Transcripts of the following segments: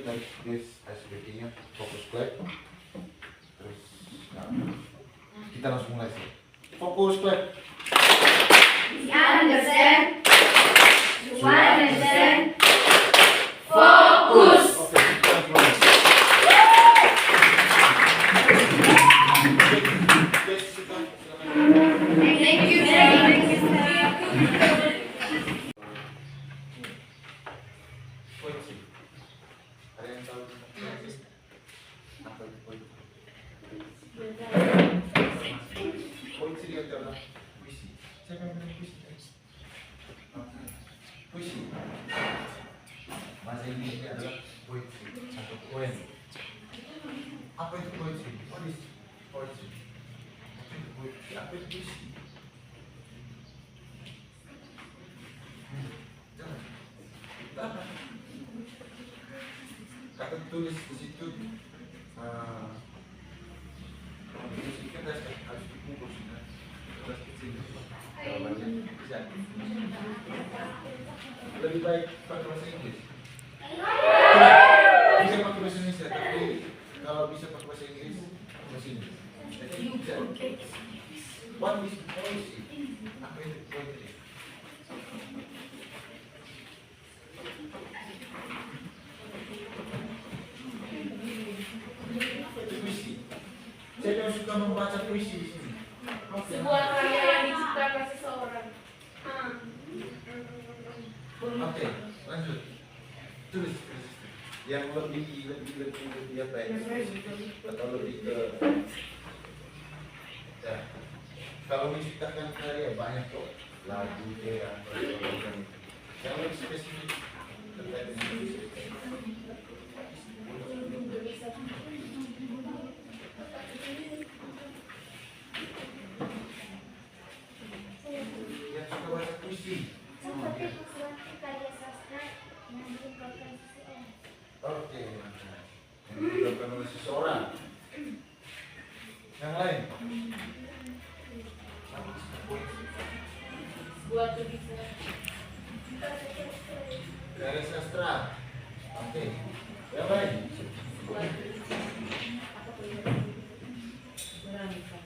balik lagi guys SBT-nya, fokus play. Terus nah, kita langsung mulai sih. Fokus play. Understand? You understand? Fokus. Oke, kita mulai. Guys, kita silakan. Thank you, thank you. Puisi. Ada yang tahu tentang puisi? Apa itu puisi? Puisi dia adalah puisi. Siapa yang bilang puisi? Puisi. Bahasa Inggrisnya adalah puisi atau poem. Apa itu puisi? What is poetry? Apa itu puisi? Jangan. Kata tulis di situ kita harus dibungkus kertas kecil kalau banyak bisa lebih baik pakai bahasa Inggris bisa pakai bahasa Indonesia tapi kalau bisa pakai bahasa Inggris bahasa Inggris jadi bisa what is poetry apa itu poetry Siapa yang suka membaca puisi di sini? Sebuah karya yang diciptakan seseorang. Oke, lanjut. Tulis. Yang lebih apa ya? Atau lebih ke ya. Kalau menciptakan karya banyak kok lagu ya atau yang lebih spesifik terkait dengan puisi. Yang suka baca puisi. Seperti sesuatu karya sastra yang diungkapkan seseorang. Oke, yang dilakukan oleh seseorang. Yang lain? Sebuah tulisan. Karya sastra. Oke. Yang lain? Sebuah tulisan. Apa tulisan? Berangkat.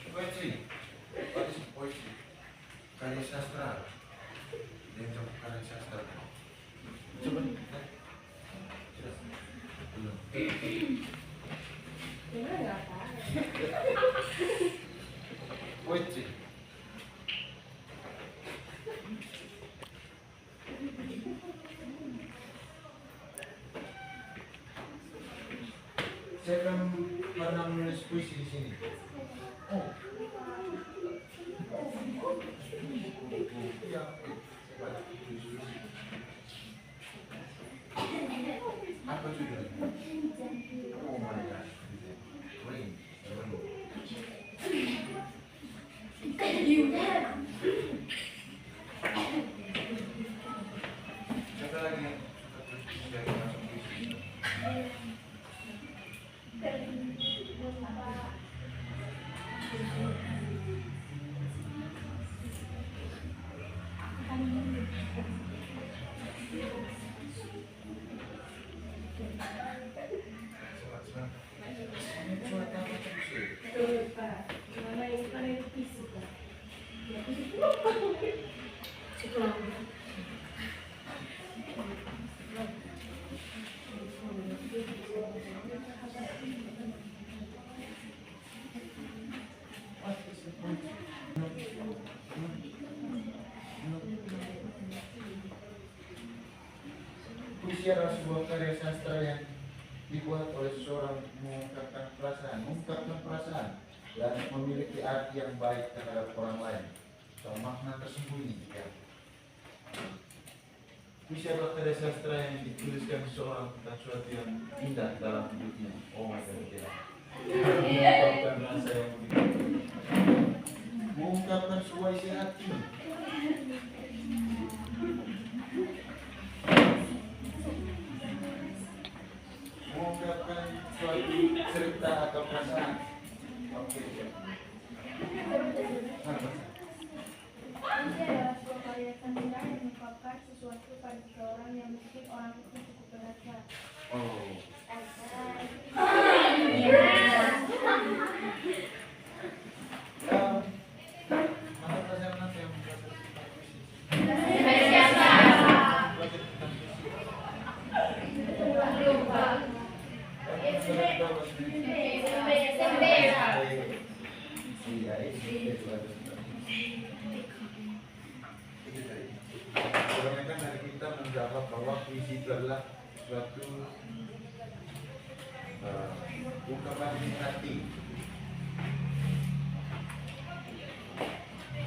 Poetry. What is poetry? Karya sastra. Yang coba karya sastra. Coba. Belum. Gimana apa? Poetry. Saya kan pernah menulis puisi di sini. Oh. Iya. Apa judulnya? Oh my gosh. Rain. Siapa lagi yang suka puisi dari masuk puisi? Gimana ini kan itu fisik kan? Puisi adalah sebuah karya sastra yang dibuat oleh seseorang mengungkapkan perasaan dan memiliki arti yang baik terhadap orang lain atau makna tersembunyi. Ya. Puisi adalah karya sastra yang dituliskan seseorang tentang sesuatu yang indah dalam hidupnya. Oh my god, ya. Mengungkapkan rasa yang begitu, mengungkapkan sebuah isi hati. mengungkapkan suatu cerita atau perasaan. Oke. Puisi adalah sebuah karya sastra yang mengungkapkan sesuatu pada seseorang yang mungkin orang itu cukup berharga. Oh. Ya, mana perasaan apa yang membuat tentang puisi? Belajar tentang puisi. Iya, itu ada. Kebanyakan dari kita menjawab bahwa puisi itu adalah suatu ungkapan hati.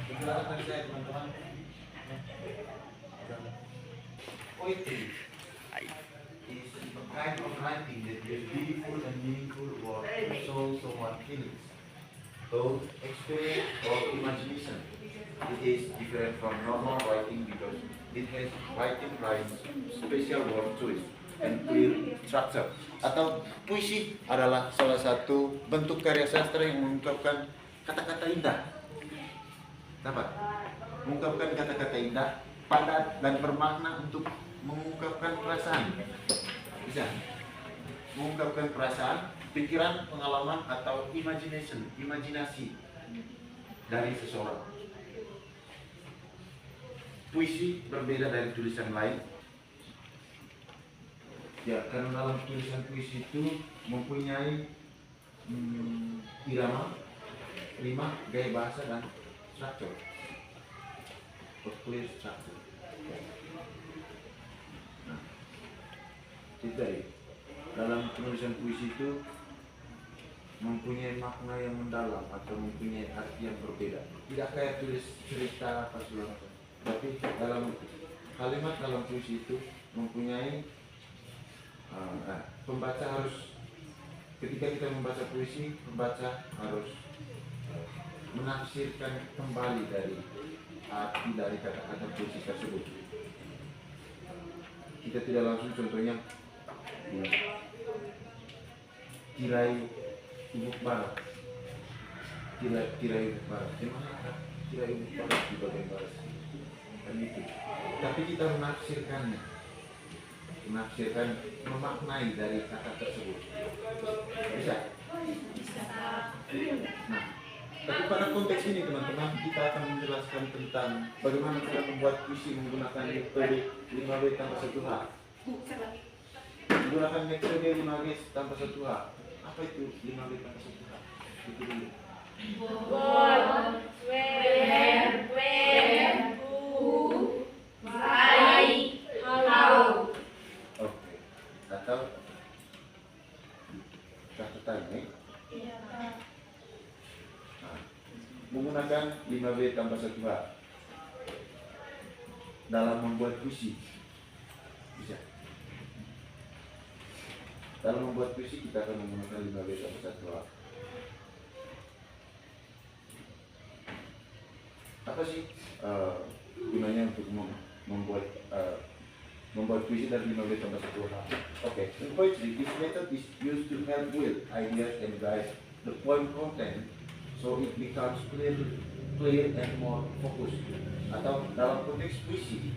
Silakan tadi saya teman-teman. Poetry is a kind of writing that gives beautiful and meaningful words to show someone feelings, thought, experience, or imagination. It is different from normal writing because it has writing lines, special word choice, and clear structure. Atau puisi adalah salah satu bentuk karya sastra yang mengungkapkan kata-kata indah. Dapat mengungkapkan kata-kata indah, padat dan bermakna untuk mengungkapkan perasaan. Bisa mengungkapkan perasaan, pikiran, pengalaman atau imajinasi dari seseorang. Puisi berbeda dari tulisan lain. Ya, karena dalam tulisan puisi itu mempunyai irama, rima, gaya bahasa dan struktur. Clear structure. Nah, itu dalam penulisan puisi itu mempunyai makna yang mendalam atau mempunyai arti yang berbeda. Tidak kayak tulis cerita apa segala macam. Tapi dalam kalimat dalam puisi itu mempunyai pembaca harus, ketika kita membaca puisi, pembaca harus menafsirkan kembali dari arti dari kata-kata puisi tersebut. Kita tidak langsung, contohnya tirai ubuk barat, tirai ubuk barat, gimana tirai ubuk barat di bagian barat kan itu. Tapi kita menafsirkan, memaknai dari kata tersebut. Bisa? Nah, tapi pada konteks ini teman-teman, kita akan menjelaskan tentang bagaimana cara membuat puisi menggunakan metode 5W tambah 1H. Menggunakan metode 5W tambah 1H. Apa itu 5W tambah 1H? Itu dulu. What, where, who, why, how. Oke. Atau catatan nih. Nah, menggunakan 5W tambah 1H dalam membuat puisi. Bisa. Dalam membuat puisi kita akan menggunakan 5W tambah 1H. Apa sih gunanya untuk membuat puisi dari 5W tambah 1H? Okay. In poetry, this method is used to help with ideas and guide the poem content so it becomes clear and more focused. Atau dalam konteks puisi,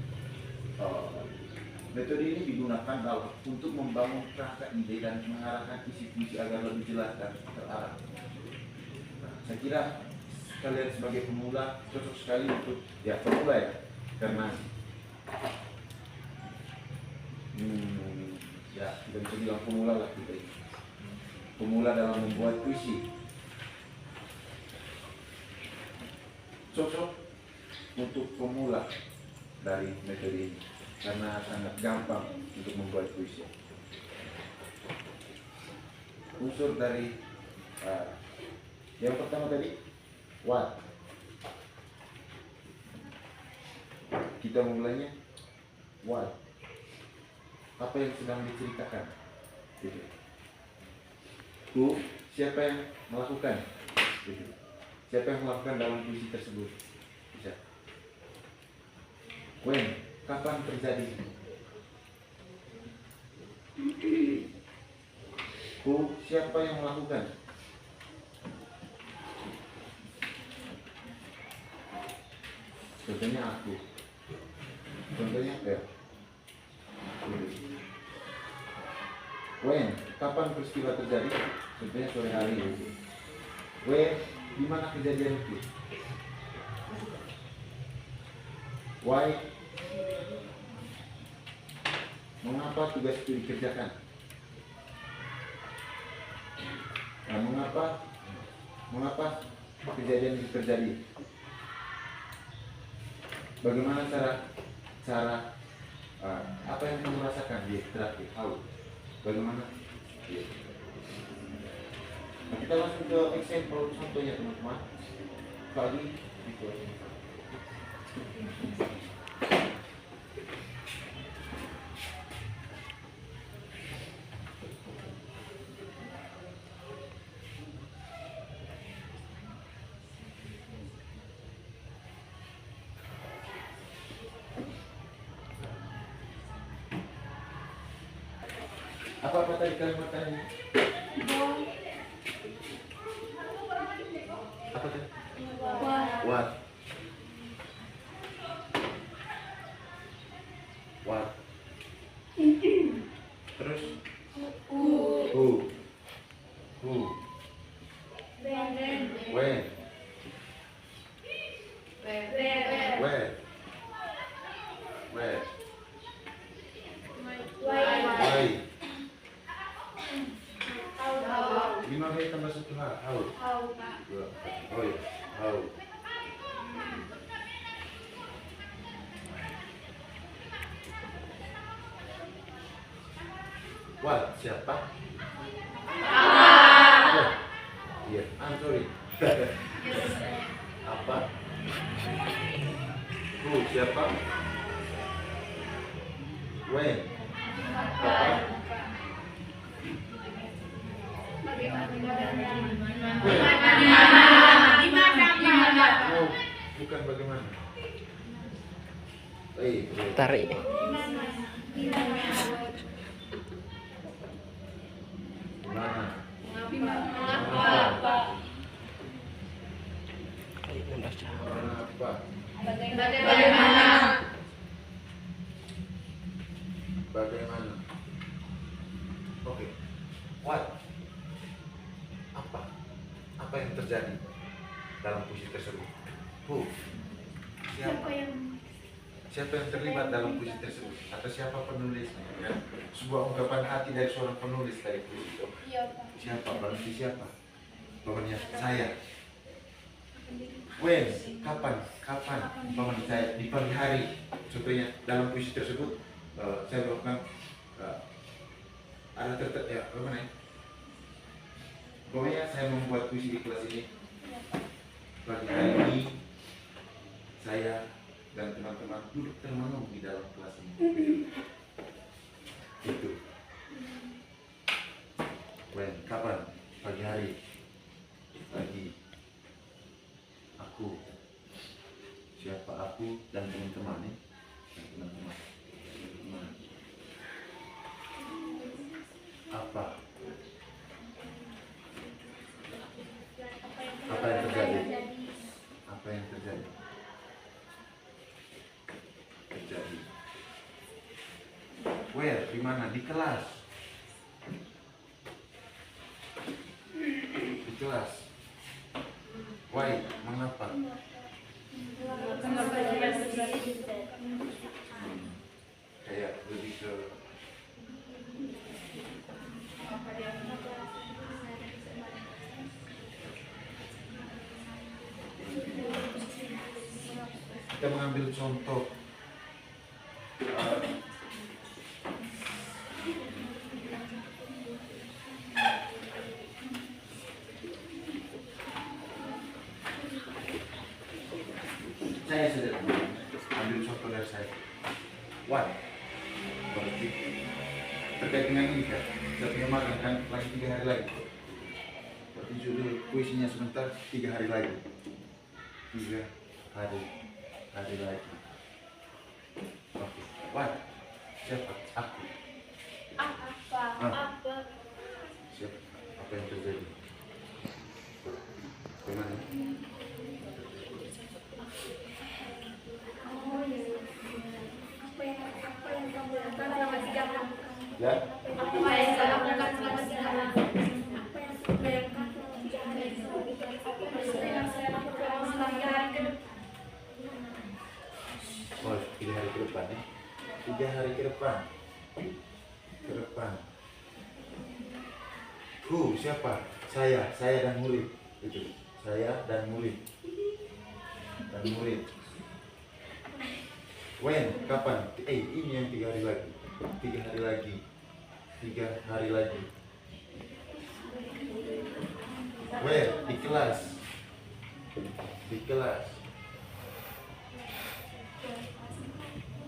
metode ini digunakan untuk membangun kerangka ide dan mengarahkan isi puisi agar lebih jelas dan terarah. Nah, saya kira kalian sebagai pemula cocok sekali untuk pemula ya, karena kita bisa bilang pemula lah kita ini. Pemula dalam membuat puisi cocok untuk pemula dari metode ini karena sangat gampang untuk membuat puisi. Unsur dari yang pertama tadi what. Kita mulainya what. Apa yang sedang diceritakan? Gitu. Who, siapa yang melakukan? Gitu. Siapa yang melakukan dalam puisi tersebut? Bisa. When, kapan terjadi? Who, siapa yang melakukan? Contohnya aku. Contohnya ya. When, kapan peristiwa terjadi? Contohnya sore hari. Where, di mana kejadian itu? Why, mengapa tugas itu dikerjakan? Nah, mengapa kejadian itu terjadi? Bagaimana cara apa yang kamu rasakan di terakhir? How? Bagaimana? Nah, kita langsung ke example contohnya teman-teman. Pagi itu. Apa tadi kalimat tadi? Apa tadi? What? What? Terus? Who? When? Where? Why? Lima kali tambah satu H. How? Dua. Oh ya. How? What? Siapa? Oh, iya. I'm sorry. Apa? Who? Siapa? When? Kapan? Oh, bukan bagaimana. Tarik. Mana? Mengapa? Kenapa? Bagaimana? Oke. What? Apa yang terjadi dalam puisi tersebut? Who? Siapa yang terlibat dalam puisi tersebut? Atau siapa penulisnya? Ya? Sebuah ungkapan hati dari seorang penulis dari puisi itu. Siapa? Berarti siapa? Pokoknya saya. When? Kapan? Pokoknya saya di pagi hari. Contohnya dalam puisi tersebut saya melakukan ada ya bagaimana ya? Pokoknya saya membuat puisi di kelas ini. Pagi hari ini saya dan teman-teman duduk termenung di dalam kelas ini. Itu. When? Kapan? Pagi hari. Pagi. Aku. Siapa aku dan teman-teman nih? Teman-teman. Apa? Apa yang terjadi? Apa yang terjadi? Where? Di mana? Di kelas. Di kelas. Why? Mengapa? Kayak lebih ke kita mengambil contoh saya sudah ambil contoh dari saya. What? Berarti terkait dengan ini kan, saya punya makan kan lagi 3 hari lagi. Berarti judul puisinya sebentar 3 hari lagi. 3 hari lagi. Oke. What? Siapa? Aku. Siap. Apa yang terjadi? Bagaimana? Apa yang kamu lakukan selama 3 bulan? Ya? Apa yang saya lakukan selama 3 bulan? Apa yang kamu bayangkan selama 3 hari? Apa yang saya lakukan selama 3 hari ke depan? Oh, 3 hari ke depan ya? 3 hari ke depan. Ke depan. Siapa? Saya dan murid. Itu. Saya dan murid. Dan murid. When? Kapan? Ini yang 3 hari lagi. 3 hari lagi. 3 hari lagi. Where? Di kelas. Di kelas.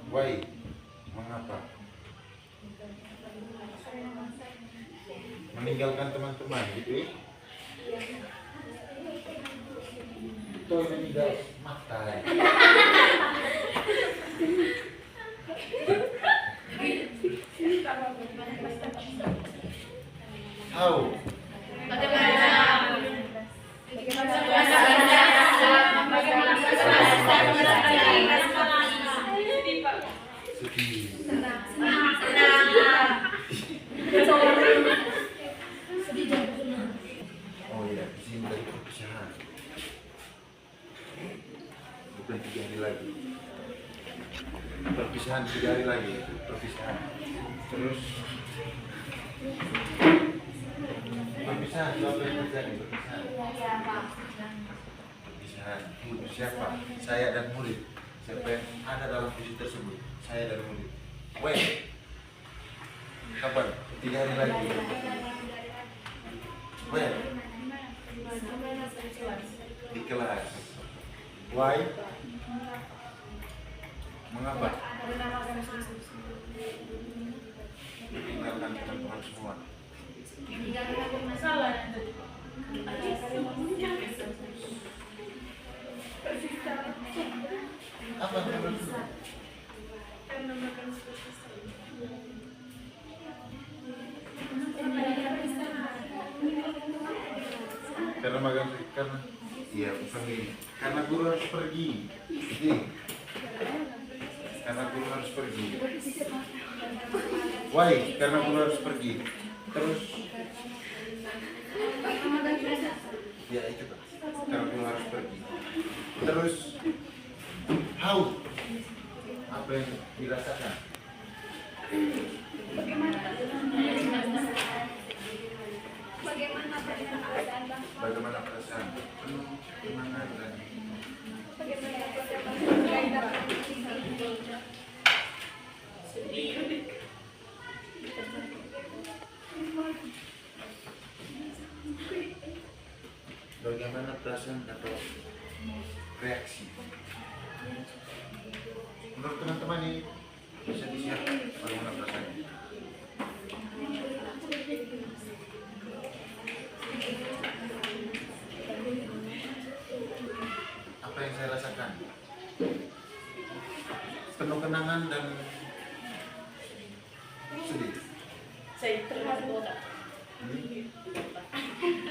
Why? Mengapa? Meninggalkan teman-teman gitu ya? Itu meninggal matai. How? Sedih. Oh iya, izin dari perpisahan. Bukan 3 hari lagi. Perpisahan 3 hari lagi. Perpisahan. Terus perpisahan, apa yang terjadi? Perpisahan. Perpisahan. Siapa? Saya dan murid. Siapa yang ada dalam visi tersebut? Saya dan murid. When? Kapan? 3 hari lagi. When? Di kelas. Why? Mengapa? Meninggalkan teman-teman semua. Apa yang terjadi? Karena magang, karena iya bukan ini. Karena guru harus pergi. Ini. Karena guru harus pergi. Why? Karena guru harus pergi. Terus ya itu Pak. Karena guru harus pergi. Terus how? Apa yang dirasakan? Bagaimana perasaan? Penuh semangat dan bagaimana perasaan atau reaksi? Menurut teman-teman ini bisa di-share bagaimana perasaannya? Apa yang saya rasakan? Penuh kenangan dan sedih. Saya terharu otak.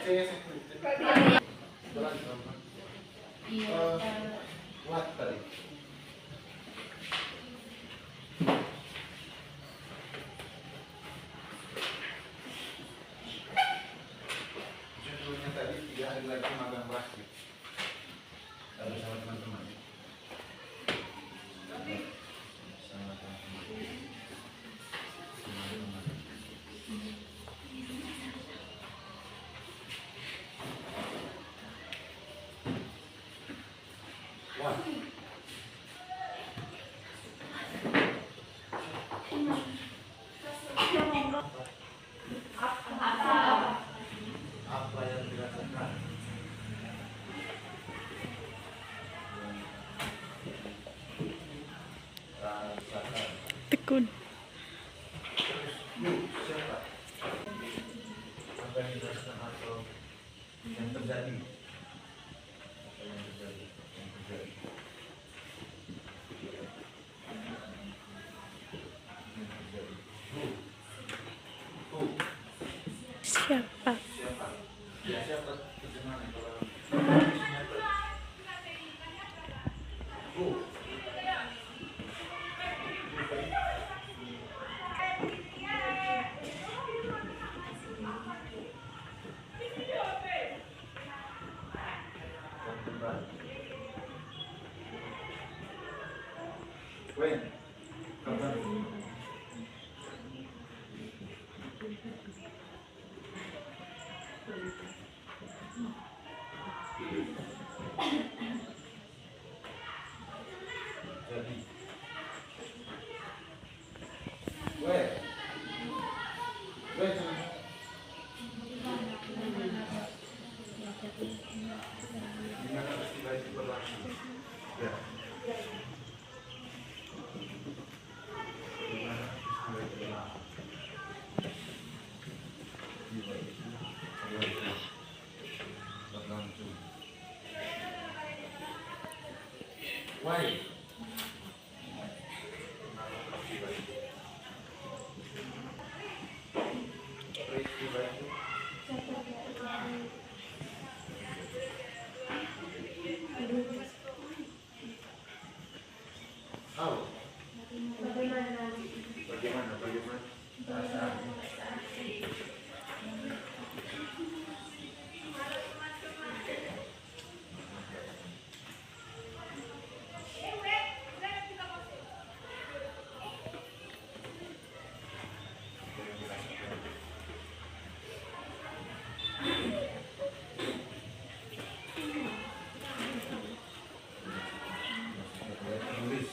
Saya what tadi? Judulnya tadi 3 hari lagi magang praktik. Bersama teman-teman. Bersama teman-teman. Wah. Apa yang dirasakan? Rasakan. Tekun. Yuk, siapa? Apa yang dirasakan atau yang terjadi? Apa yang terjadi? Yang terjadi. Yang terjadi. Siapa? Siapa? Ya siapa? Itu mana kalau Oh. When? Kapan? Jadi. When? When? Gimana peristiwa itu berlangsung? Ya. Gimana peristiwa itu berlangsung? Berlangsung. Why? Peristiwa itu tahu bagaimana perasaan tulis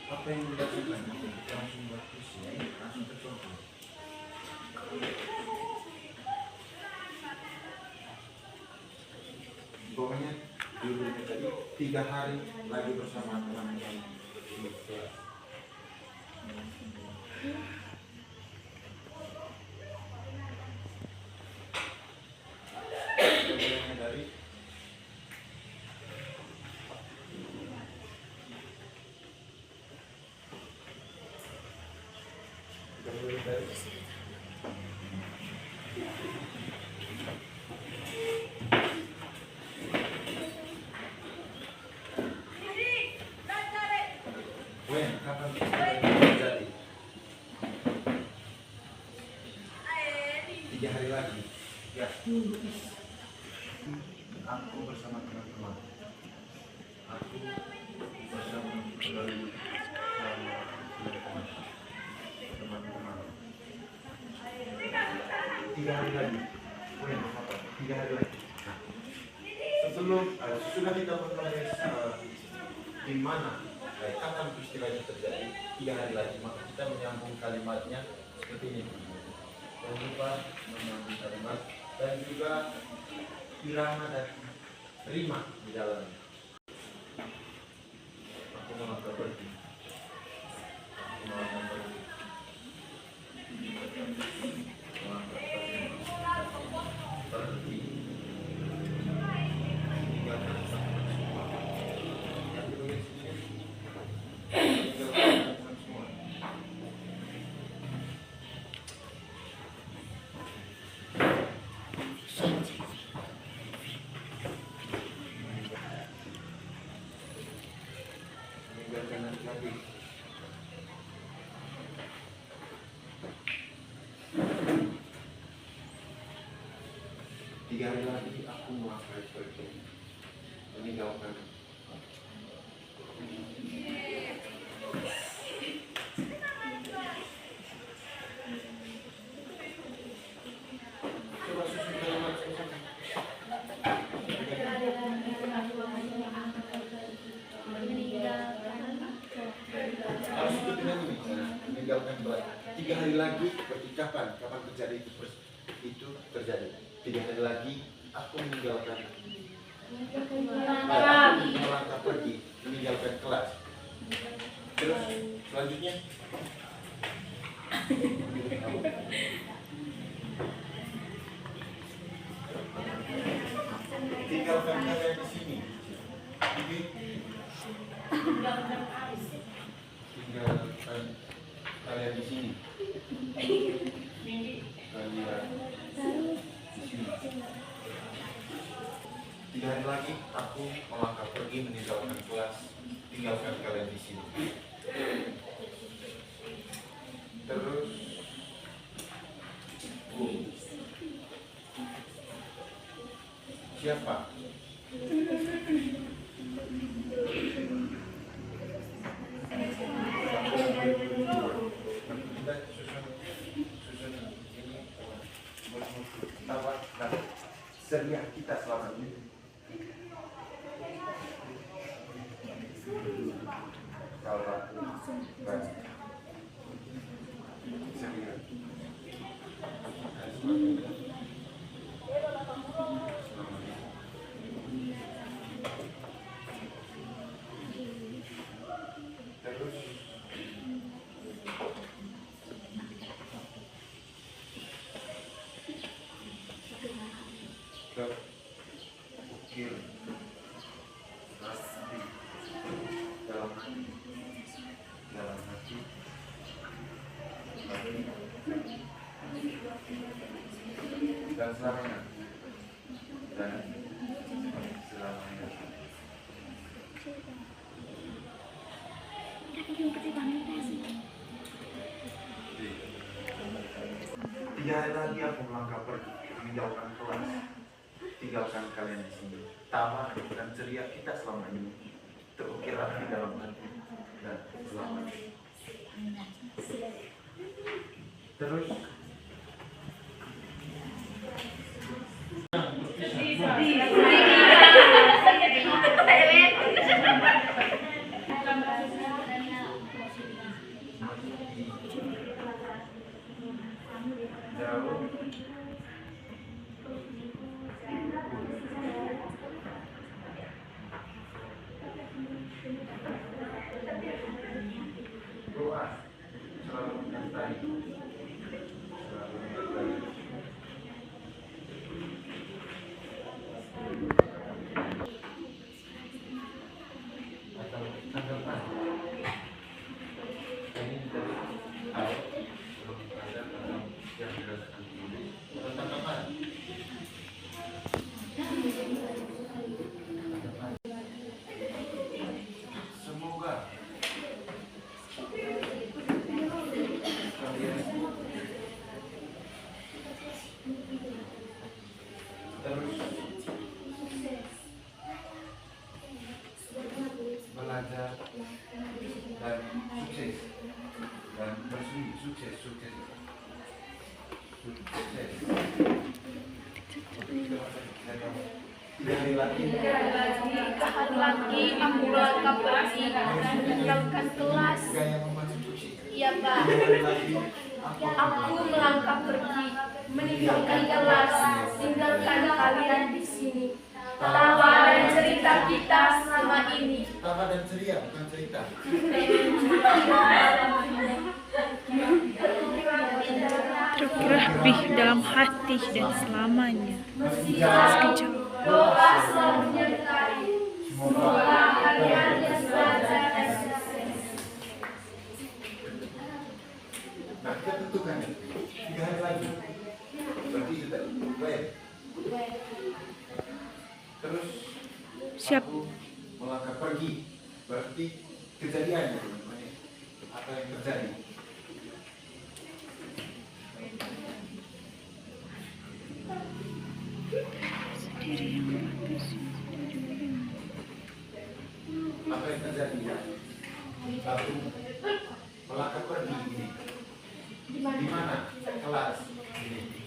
apa yang dilakukan langsung bagus ya langsung tercontoh. Pokoknya judulnya tadi 3 hari lagi bersama teman-teman di kelas. Judulnya dari when kapan terjadi 3 hari lagi ya aku bersama teman-teman aku bersama teman-teman 3 hari lagi when kapan 3 hari lagi nah, sebelum sesudah kita menulis di mana kapan peristiwa itu terjadi 3 hari lagi maka kita menyambung kalimatnya seperti ini. Jangan lupa menyambung kalimat dan juga irama dan rima di dalamnya. Aku melangkah pergi. Aku melangkah pergi. Melangkah pergi. Pergi. Tinggalkan semua. Yang ditulis ini. Tinggalkan semua. Meninggalkan lagi. Tiga hari lagi aku melangkah pergi. Meninggalkan. Coba susun kalimat selesai. Harus ikutin ini. Meninggalkan berat. 3 hari lagi berarti kapan terjadi itu terjadi. 3 hari lagi aku meninggalkan. Melangkah pergi, meninggalkan kelas. Terus selanjutnya tinggalkan kalian di sini. Tinggal meninggalkan kalian di sini. Kalian di sini. 3 hari lagi aku melangkah pergi meninggalkan kelas, tinggalkan kalian di sini. Terus siapa? Seria kita selama ini. Kalau seria. Terus ukir pasti dalam hati dan selamanya Tiga hari lagi aku melangkah pergi meninggalkan kelas, tinggalkan kalian di sini. Tawa dan ceria kita selama ini terukir rapi dalam hati dan selamanya. Terus jauh doa selalu menyertai, selalu menyertai. Atau tanggapan ini dari awal belum ada yang dirasakan ini. Atau tanggapan semoga kalian terus belajar dan sukses dan bersih sukses. Dari lagi aku melangkah pergi meninggalkan kelas. Iya Pak. Aku melangkah pergi meninggalkan kelas, tinggalkan kalian di sini. Tawa dan cerita kita selama ini. tawa dan ceria bukan cerita. Terukir rapi dalam hati dan selamanya. Sekejap. Doa selalu menyertai. Semoga Kalian yang belajar dan sukses. Nah, kita tentukan 3 hari lagi. Berarti sudah baik. Terus Siap. aku melangkah pergi. Berarti kejadian ya, teman-teman. Apa yang terjadi? Sendiri yang batasi. Apa yang terjadi ya? Aku melangkah pergi ini. Di mana? Kelas ini.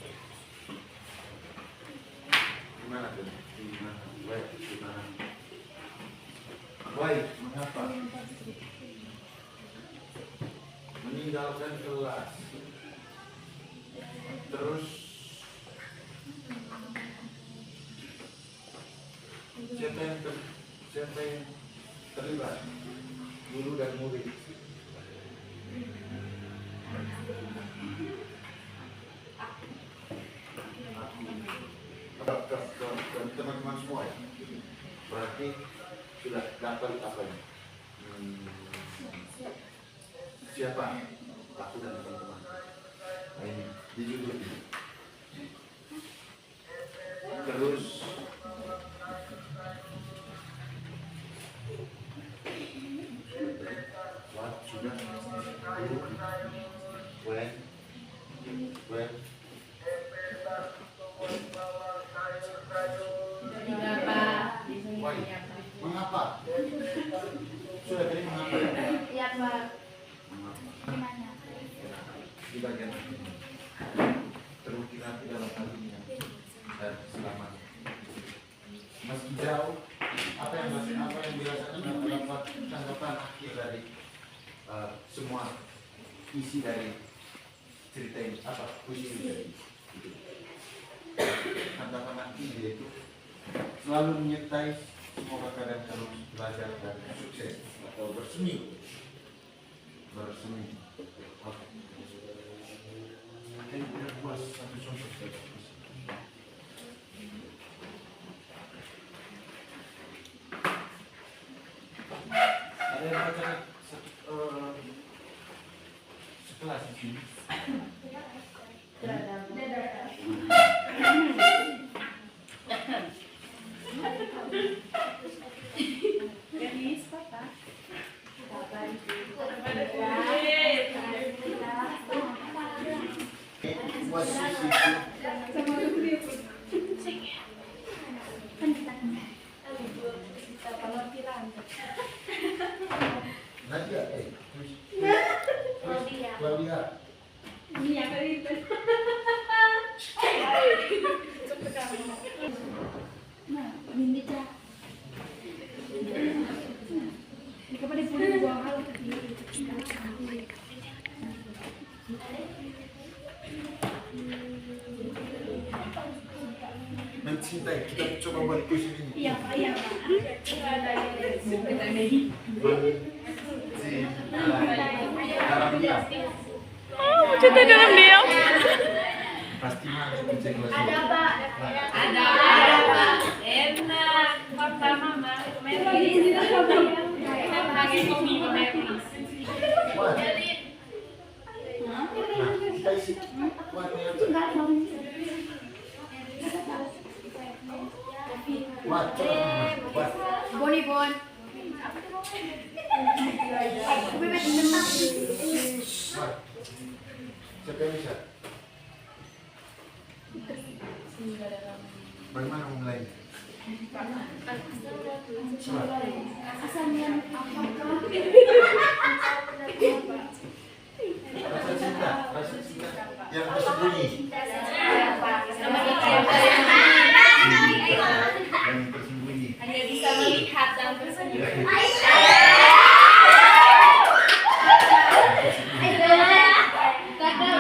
Di mana tuh? Di mana? Baik, di mana? Baik, mengapa? Meninggalkan kelas. Terus siapa yang terlibat? Guru dan murid. Ke teman-teman semua ya. Berarti sudah dapat apa ini? siapa? Aku dan teman-teman. Nah, ini dijujur. Terus sudah when mengapa? Sudah tadi mengapa? Iya, Pak. Gimana? Di bagian ini terukir hati dalam hatinya dan selamat. Meski jauh, apa yang dirasakan dan terdapat tanggapan akhir dari semua isi dari cerita ini apa? Puisi dari tanggapan akhir yaitu selalu menyertai. Semoga kalian terus belajar dan sukses atau bersemi. Oke. Ini tidak puas satu contoh saja. Ada yang baca sekelas di sini. Nadia, Claudia. Mencintai, kita coba buat puisi ini. Iya, Pak. Iya, Pak. Dalam diam. Oh, cinta dalam diam. Pasti ada cek kelas. Ada, Pak. Ada Pak. Enak. Pertama Mah. Meris. Pakai kopi Meris. Wah. Nah, kita isi warnanya apa? Wah, wah. Bonibon. Wah. Siapa yang bisa? Bagaimana memulainya? Rasa cinta yang tersembunyi. Yang tersembunyi. Hanya bisa melihat dan tersenyum.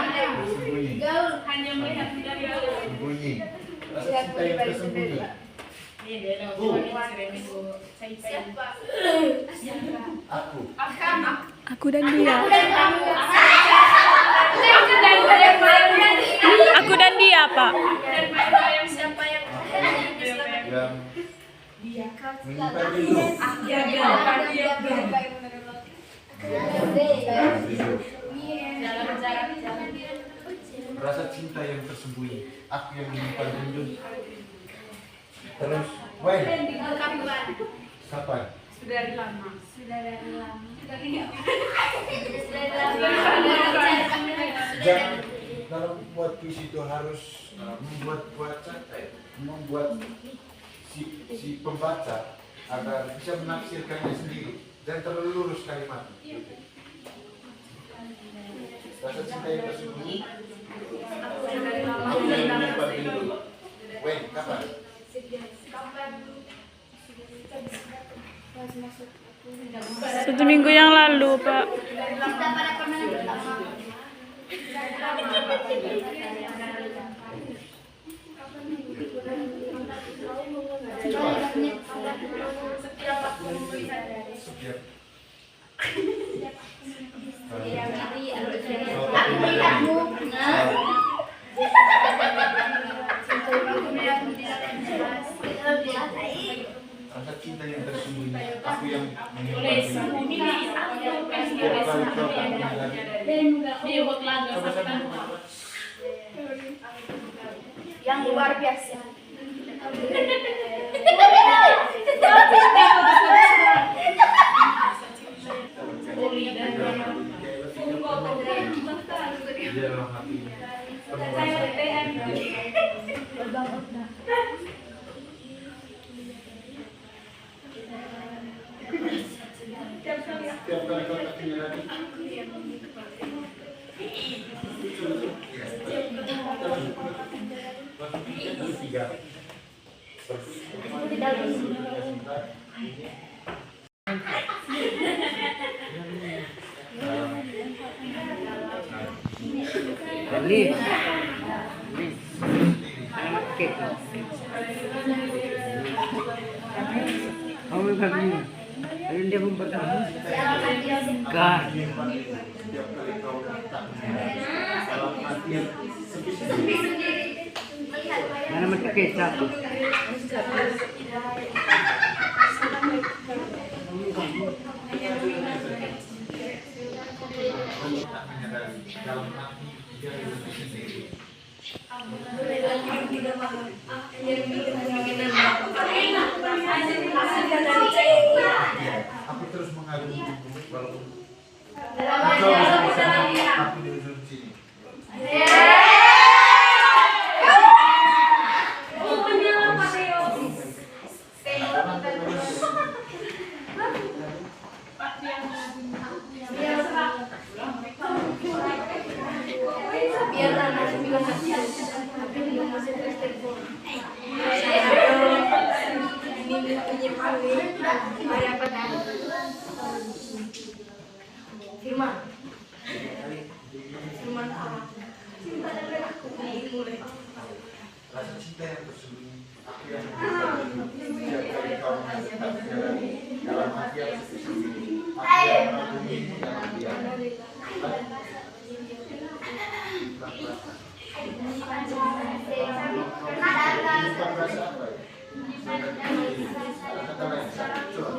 Tersembunyi. Hanya melihat dari jauh. Tersembunyi. Rasa cinta yang tersembunyi. Aku. Aku dan dia. Aku dan dia, Pak. Siapa yang Yang menyimpan rindu. dalam jarak jalan Rasa cinta yang tersembunyi. Aku yang menyimpan rindu. Terus, when? Kapan? sudah dari lama. Jangan dalam membuat puisi itu harus membuat si pembaca agar bisa menafsirkannya sendiri dan terlalu lurus kalimat. Rasa cinta yang tersembunyi. Aku yang menyimpan rindu. When? Kapan? Satu minggu yang lalu, Pak. Setiap Aku melihatmu. rasa cinta yang tersembunyi. Aku yang menyimpan Oleh rindu. ini aku yang kasih Setiap kali kau tak menjadi Bihut lagi Coba sampai saya tanpa. Yang luar biasa. Uli dan Di dalam hati penuh rasa. Setiap kali kau tak menyadari. Tiga. Ini cake. Kamu begini. Ayun dia pun bertemu. Kah. Setiap kali kau tak menyadari dalam hati yang sepi-sepi. Mana macam kecap. Tak menyadari dalam hati dia lebih sendiri. Aku terus mengagumi walaupun kau di sana, aku di ujung sini. Rasa cinta yang tersembunyi, aku yang setiap kali kau mendekat menyadari dalam hati yang sepi-sepi. Aku yang mengagumi dalam dia. Bukan rasa apa ya? Kata lain, coba.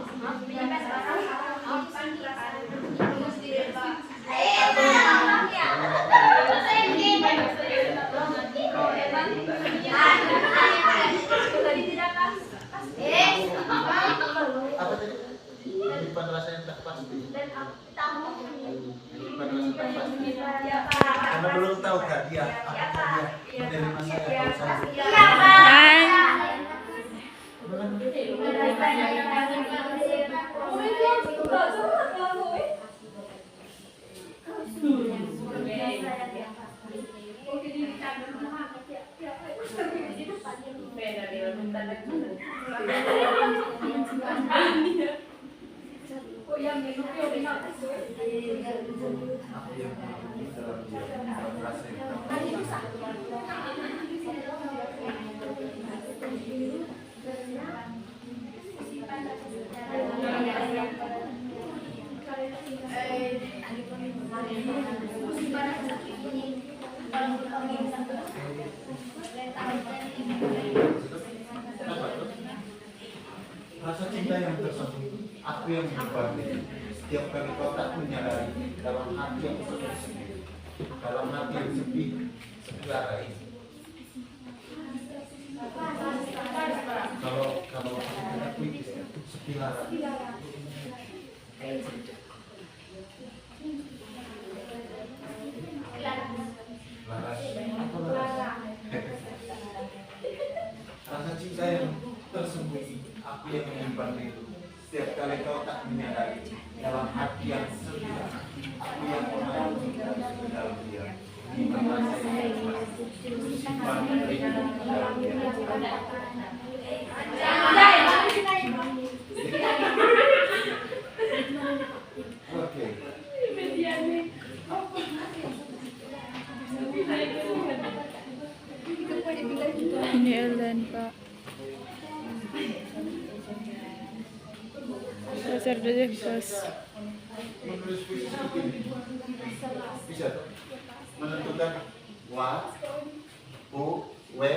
Apa tadi? Menyimpan rasa yang tak pasti. Menyimpan rasa tak pasti. Karena belum tahu kak dia, apakah dia menerima saya atau saya. Aku yang mengagumi dalam dia, dalam rasa yang tak pasti. Rasa cinta yang tersembunyi, aku yang menyimpannya. Setiap kali kau tak menyadari dalam hati yang sepi, dalam hati yang sepi, sepiara ini. Kalau aku tidak puitis, sepiara. Laras, apa laras? Rasa cinta yang tersembunyi, aku yang menyimpan itu. Setiap kali kau tak menyadari dalam hati yang sepi, aku yang mengagumi dalam dia. Di mana saya simpan rindu dalam dia. Oke. Ini Ellen, Pak. Belajar dari kelas. Menulis puisi seperti ini bisa menentukan wa, u, we,